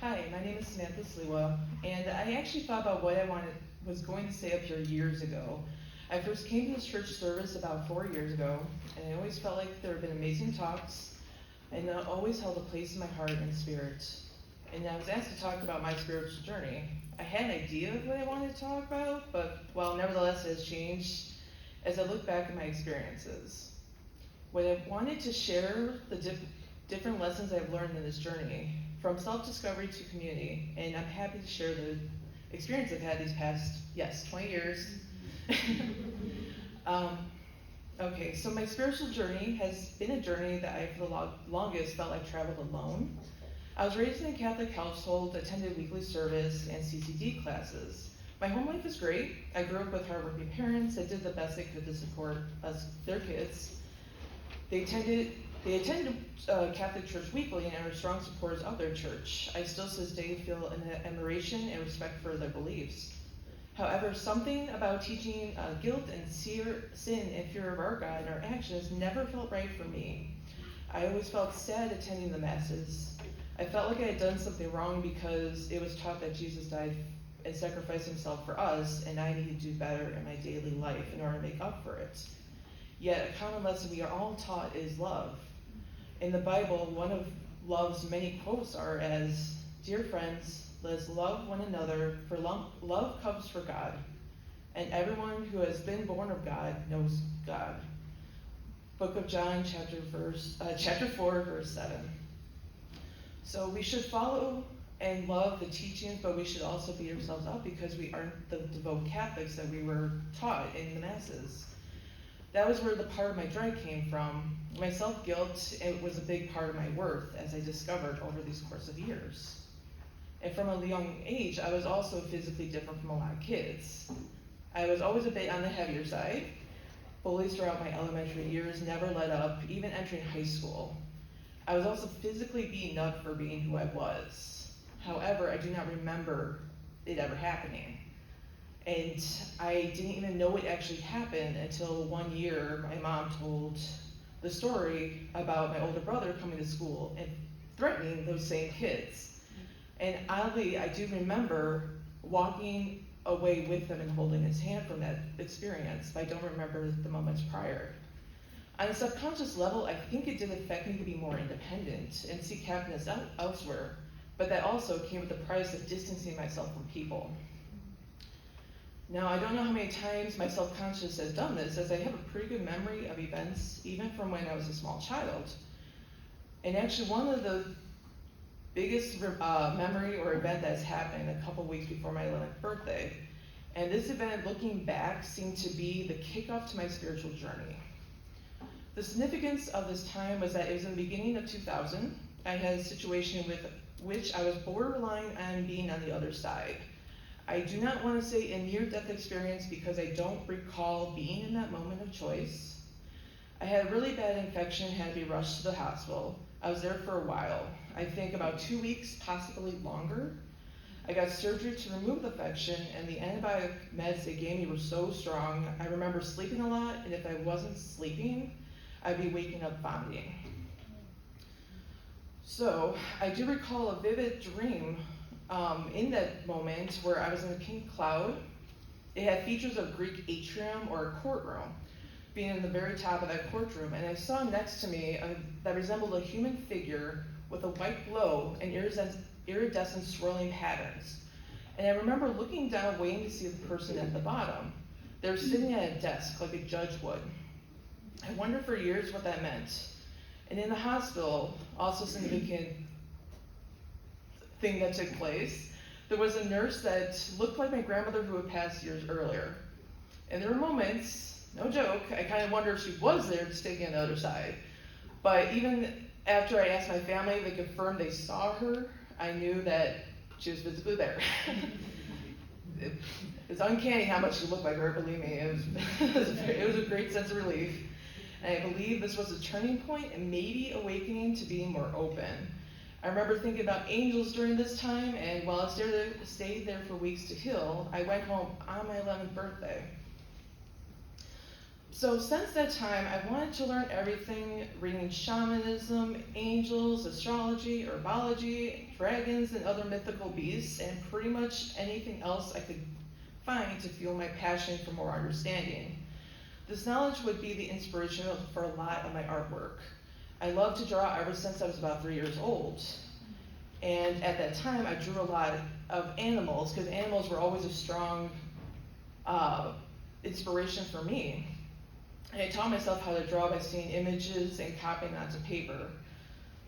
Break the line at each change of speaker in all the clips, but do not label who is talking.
Hi, my name is Samantha Sliwa, and I actually thought about what was going to say up here years ago. I first came to this church service about 4 years ago, and I always felt like there had been amazing talks, and it always held a place in my heart and spirit. And I was asked to talk about my spiritual journey. I had an idea of what I wanted to talk about, but nevertheless, it has changed as I look back at my experiences. What I wanted to share the different lessons I've learned in this journey, from self-discovery to community, and I'm happy to share the experience I've had these past, 20 years. Okay, so my spiritual journey has been a journey that I, for the longest, felt like traveled alone. I was raised in a Catholic household, attended weekly service and CCD classes. My home life was great. I grew up with hardworking parents that did the best they could to support us, their kids. They attended Catholic church weekly and were strong supporters of their church. I still to this day feel an admiration and respect for their beliefs. However, something about teaching guilt and sin and fear of our God in our actions never felt right for me. I always felt sad attending the masses. I felt like I had done something wrong because it was taught that Jesus died and sacrificed himself for us, and I needed to do better in my daily life in order to make up for it. Yet a common lesson we are all taught is love. In the Bible, one of love's many quotes are as, "Dear friends, let's love one another, for love comes from God, and everyone who has been born of God knows God." Book of John, chapter 4, verse 7. So we should follow and love the teachings, but we should also beat ourselves up because we aren't the devout Catholics that we were taught in the masses. That was where the part of my dread came from. My self-guilt, it was a big part of my worth, as I discovered over these course of years. And from a young age, I was also physically different from a lot of kids. I was always a bit on the heavier side. Bullies throughout my elementary years never let up, even entering high school. I was also physically beaten up for being who I was. However, I do not remember it ever happening. And I didn't even know it actually happened until one year my mom told the story about my older brother coming to school and threatening those same kids. And oddly, I do remember walking away with him and holding his hand from that experience, but I don't remember the moments prior. On a subconscious level, I think it did affect me to be more independent and seek happiness elsewhere, but that also came with the price of distancing myself from people. Now, I don't know how many times my self-conscious has done this, as I have a pretty good memory of events, even from when I was a small child. And actually, one of the biggest memory or event that's happened a couple weeks before my 11th birthday. And this event, looking back, seemed to be the kickoff to my spiritual journey. The significance of this time was that it was in the beginning of 2000. I had a situation with which I was borderline on being on the other side. I do not want to say a near-death experience because I don't recall being in that moment of choice. I had a really bad infection, had to be rushed to the hospital. I was there for a while. I think about 2 weeks, possibly longer. I got surgery to remove the infection, and the antibiotic meds they gave me were so strong. I remember sleeping a lot, and if I wasn't sleeping, I'd be waking up vomiting. So I do recall a vivid dream in that moment where I was in a pink cloud. It had features of Greek atrium or a courtroom, being in the very top of that courtroom, and I saw next to me that resembled a human figure with a white glow and iridescent swirling patterns. And I remember looking down, waiting to see the person at the bottom. They were sitting at a desk like a judge would. I wondered for years what that meant. And in the hospital, also significant thing that took place, there was a nurse that looked like my grandmother who had passed years earlier. And there were moments, no joke, I kind of wondered if she was there just taking on the other side. But even after I asked my family, they confirmed they saw her, I knew that she was physically there. It's uncanny how much she looked like her, believe me. It was a great sense of relief. And I believe this was a turning point and maybe awakening to being more open. I remember thinking about angels during this time, and while I stayed there for weeks to heal, I went home on my 11th birthday. So since that time, I wanted to learn everything, reading shamanism, angels, astrology, herbology, dragons, and other mythical beasts, and pretty much anything else I could find to fuel my passion for more understanding. This knowledge would be the inspiration for a lot of my artwork. I loved to draw ever since I was about 3 years old. And at that time, I drew a lot of animals, because animals were always a strong inspiration for me. And I taught myself how to draw by seeing images and copying onto paper.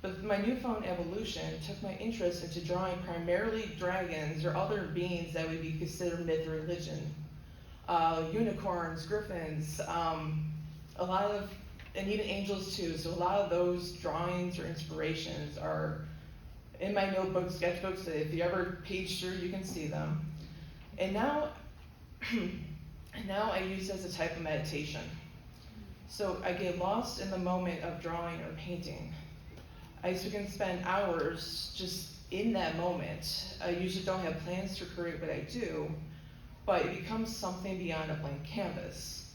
But my newfound evolution took my interest into drawing primarily dragons or other beings that would be considered myth or religion. Unicorns, griffins, and even angels too. So a lot of those drawings or inspirations are in my notebooks, sketchbooks, that if you ever page through, you can see them. And now I use it as a type of meditation. So I get lost in the moment of drawing or painting. I can spend hours just in that moment. I usually don't have plans to create what I do, but it becomes something beyond a blank canvas.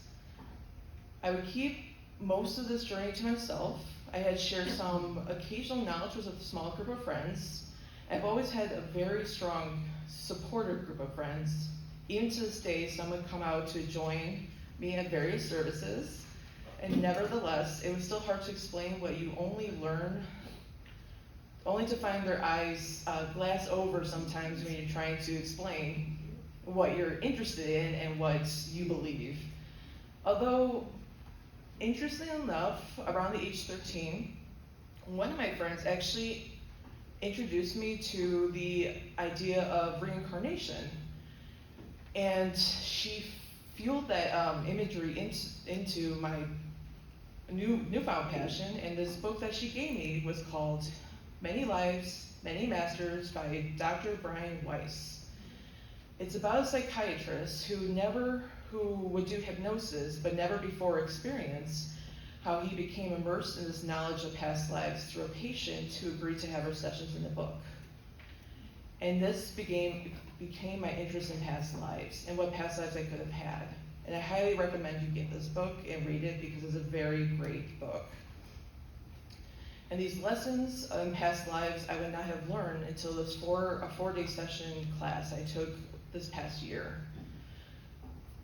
I would keep most of this journey to myself. I had shared some occasional knowledge with a small group of friends. I've always had a very strong, supportive group of friends. Even to this day, some would come out to join me at various services. And nevertheless, it was still hard to explain what you only learn, only to find their eyes glass over sometimes when you're trying to explain what you're interested in and what you believe. Although, interestingly enough, around the age 13, one of my friends actually introduced me to the idea of reincarnation. And she fueled that imagery into my newfound passion, and this book that she gave me was called Many Lives, Many Masters by Dr. Brian Weiss. It's about a psychiatrist who would do hypnosis but never before experienced how he became immersed in this knowledge of past lives through a patient who agreed to have her sessions in the book. And this became my interest in past lives and what past lives I could have had. And I highly recommend you get this book and read it because it's a very great book. And these lessons in past lives I would not have learned until a 4-day session class I took this past year.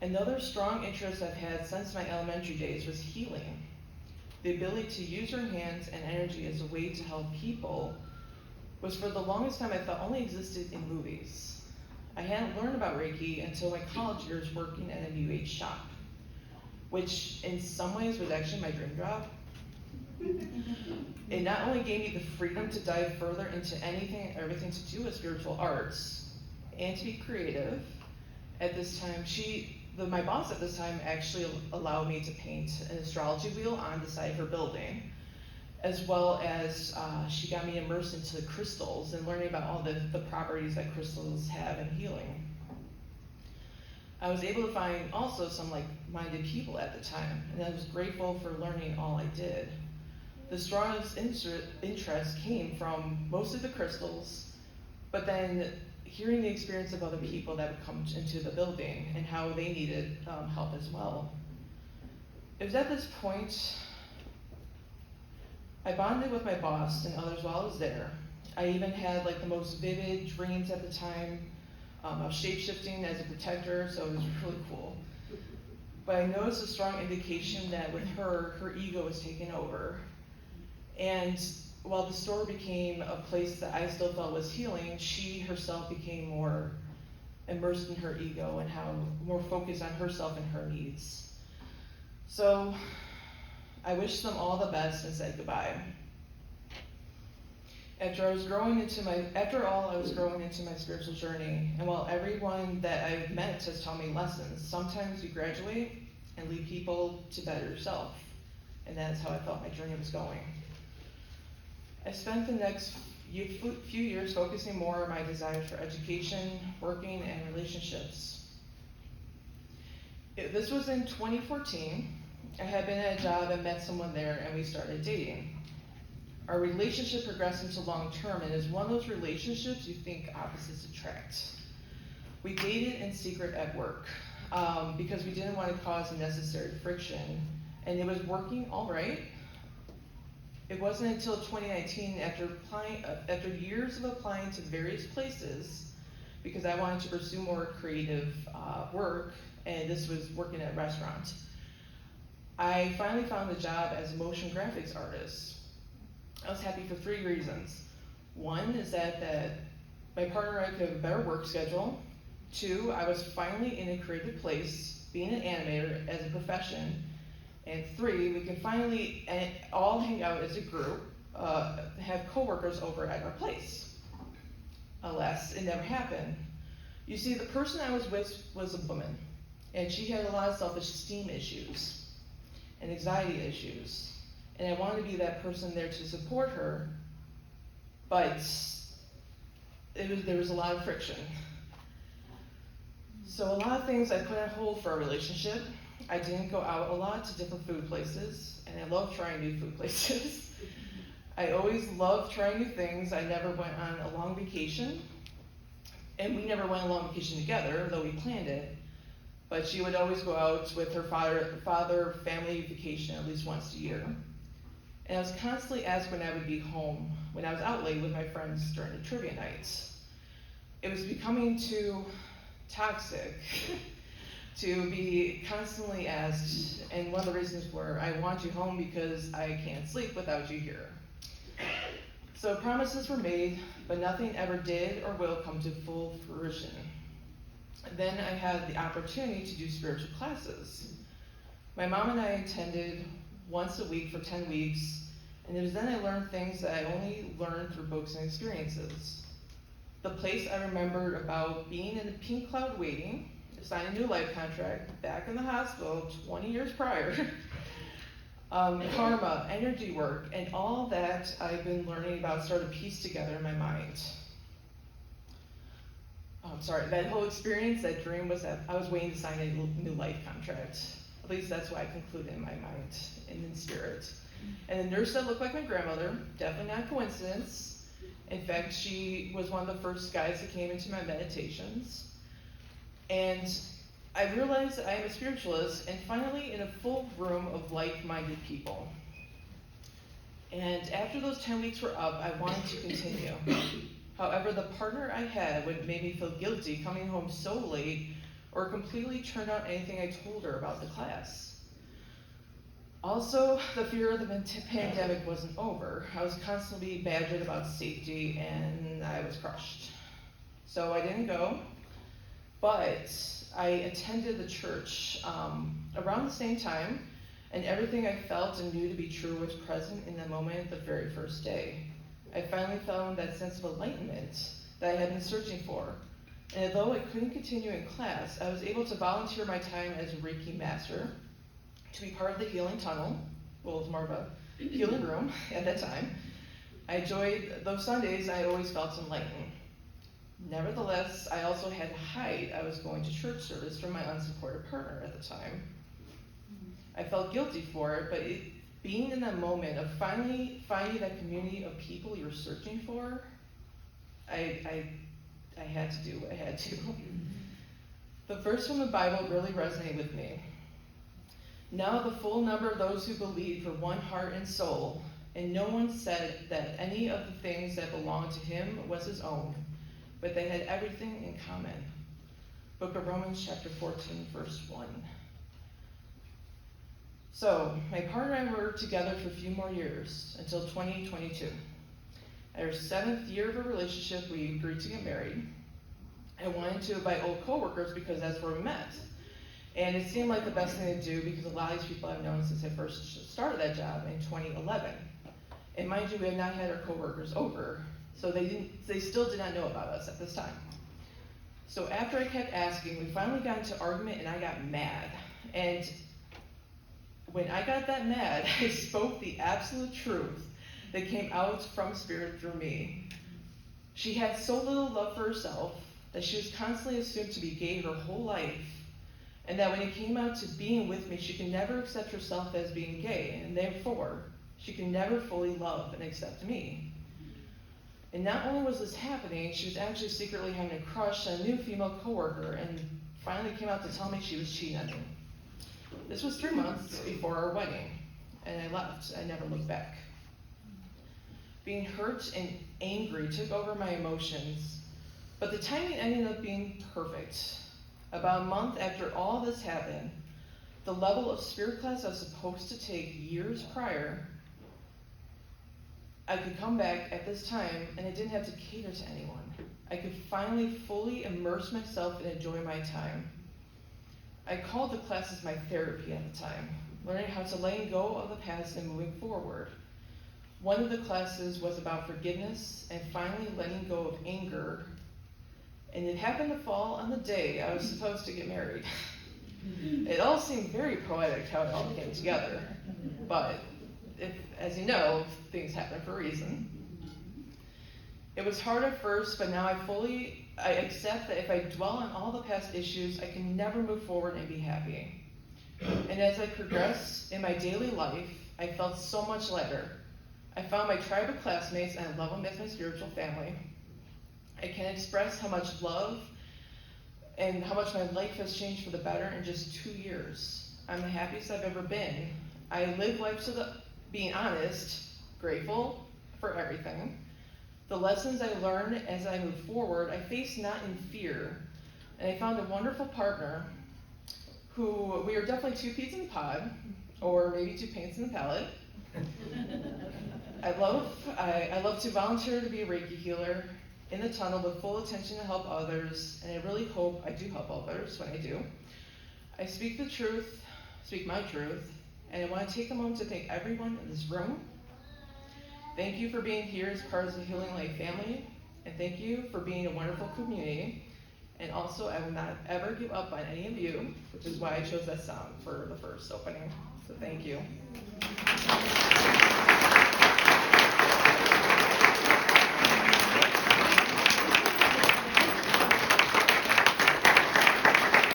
Another strong interest I've had since my elementary days was healing. The ability to use your hands and energy as a way to help people was for the longest time I thought only existed in movies. I hadn't learned about Reiki until my college years working at a New Age shop, which in some ways was actually my dream job. It not only gave me the freedom to dive further into anything and everything to do with spiritual arts and to be creative. At this time, my boss at this time actually allowed me to paint an astrology wheel on the side of her building, as well as she got me immersed into the crystals and learning about all the properties that crystals have in healing. I was able to find also some like-minded people at the time, and I was grateful for learning all I did. The strongest interest came from mostly the crystals, but then hearing the experience of other people that would come into the building and how they needed help as well. It was at this point I bonded with my boss and others while I was there. I even had the most vivid dreams at the time of shape-shifting as a protector, so it was really cool. But I noticed a strong indication that with her ego was taking over. And while the store became a place that I still felt was healing, she herself became more immersed in her ego and more focused on herself and her needs. So I wished them all the best and said goodbye. After I was growing into my spiritual journey, and while everyone that I've met has taught me lessons, sometimes you graduate and lead people to better yourself. And that is how I felt my journey was going. I spent the next few years focusing more on my desires for education, working, and relationships. This was in 2014. I had been at a job and met someone there, and we started dating. Our relationship progressed into long-term, and is one of those relationships you think opposites attract. We dated in secret at work. because we didn't want to cause unnecessary friction, and it was working all right. It wasn't until 2019, after years of applying to various places, because I wanted to pursue more creative work, and this was working at a restaurant, I finally found a job as a motion graphics artist. I was happy for 3 reasons. One is that my partner and I could have a better work schedule. 2, I was finally in a creative place, being an animator as a profession. And 3, we can finally all hang out as a group, have coworkers over at our place. Alas, it never happened. You see, the person I was with was a woman, and she had a lot of self-esteem issues and anxiety issues. And I wanted to be that person there to support her, but there was a lot of friction. So a lot of things I put on hold for our relationship. I didn't go out a lot to different food places, and I love trying new food places. I always loved trying new things. I never went on a long vacation, and we never went on a long vacation together, though we planned it. But she would always go out with her father family vacation at least once a year. And I was constantly asked when I would be home, when I was out late with my friends during the trivia nights. It was becoming too toxic to be constantly asked, and one of the reasons were, I want you home because I can't sleep without you here. So promises were made, but nothing ever did or will come to full fruition. Then I had the opportunity to do spiritual classes. My mom and I attended once a week for 10 weeks, and it was then I learned things that I only learned through books and experiences. The place I remembered about being in a pink cloud waiting, sign a new life contract, back in the hospital 20 years prior, karma, energy work, and all that I've been learning about started to piece together in my mind. That whole experience, that dream was that I was waiting to sign a new life contract. At least that's what I concluded in my mind and in spirit. And the nurse that looked like my grandmother, definitely not a coincidence. In fact, she was one of the first guys that came into my meditations. And I realized that I am a spiritualist, and finally in a full room of like-minded people. And after those 10 weeks were up, I wanted to continue. However, the partner I had would make me feel guilty coming home so late, or completely turn out anything I told her about the class. Also, the fear of the pandemic wasn't over. I was constantly badgered about safety, and I was crushed. So I didn't go, but I attended the church around the same time, and everything I felt and knew to be true was present in the moment the very first day. I finally found that sense of enlightenment that I had been searching for. And although I couldn't continue in class, I was able to volunteer my time as a Reiki master to be part of the healing tunnel. Well, it was more of a healing room at that time. I enjoyed those Sundays. I always felt enlightened. Nevertheless, I also had to hide I was going to church service from my unsupported partner at the time. I felt guilty for it, but being in that moment of finally finding that community of people you're searching for, I had to do what I had to. The verse from the Bible really resonated with me. Now the full number of those who believed were one heart and soul, and no one said that any of the things that belonged to him was his own, but they had everything in common. Book of Romans chapter 14, verse 1. So, my partner and I were together for a few more years, until 2022. At our 7th year of a relationship, we agreed to get married. I wanted to invite old coworkers because that's where we met. And it seemed like the best thing to do because a lot of these people I've known since I first started that job in 2011. And mind you, we had not had our coworkers over, so they still did not know about us at this time. So after I kept asking, we finally got into argument and I got mad. And when I got that mad, I spoke the absolute truth that came out from Spirit through me. She had so little love for herself that she was constantly assumed to be gay her whole life, and that when it came out to being with me, she could never accept herself as being gay, and therefore, she could never fully love and accept me. And not only was this happening, she was actually secretly having a crush on a new female coworker, and finally came out to tell me she was cheating on me. This was 3 months before our wedding, and I left. I never looked back. Being hurt and angry took over my emotions, but the timing ended up being perfect. About a month after all this happened, the level of spirit class I was supposed to take years prior, I could come back at this time, and I didn't have to cater to anyone. I could finally fully immerse myself and enjoy my time. I called the classes my therapy at the time, learning how to let go of the past and moving forward. One of the classes was about forgiveness and finally letting go of anger, and it happened to fall on the day I was supposed to get married. It all seemed very poetic how it all came together, but as you know, things happen for a reason. It was hard at first, but now I accept that if I dwell on all the past issues, I can never move forward and be happy. And as I progress in my daily life, I felt so much lighter. I found my tribe of classmates, and I love them as my spiritual family. I can't express how much love and how much my life has changed for the better in just 2 years. I'm the happiest I've ever been. I live life being honest, grateful for everything. The lessons I learned as I move forward, I face not in fear. And I found a wonderful partner who, we are definitely 2 peas in the pod, or maybe 2 paints in the palette. I love to volunteer to be a Reiki healer in the tunnel with full attention to help others, and I really hope I do help others when I do. I speak my truth, and I want to take a moment to thank everyone in this room. Thank you for being here as part of the Healing Life family, and thank you for being a wonderful community. And also, I will not ever give up on any of you, which is why I chose that song for the first opening. So thank you.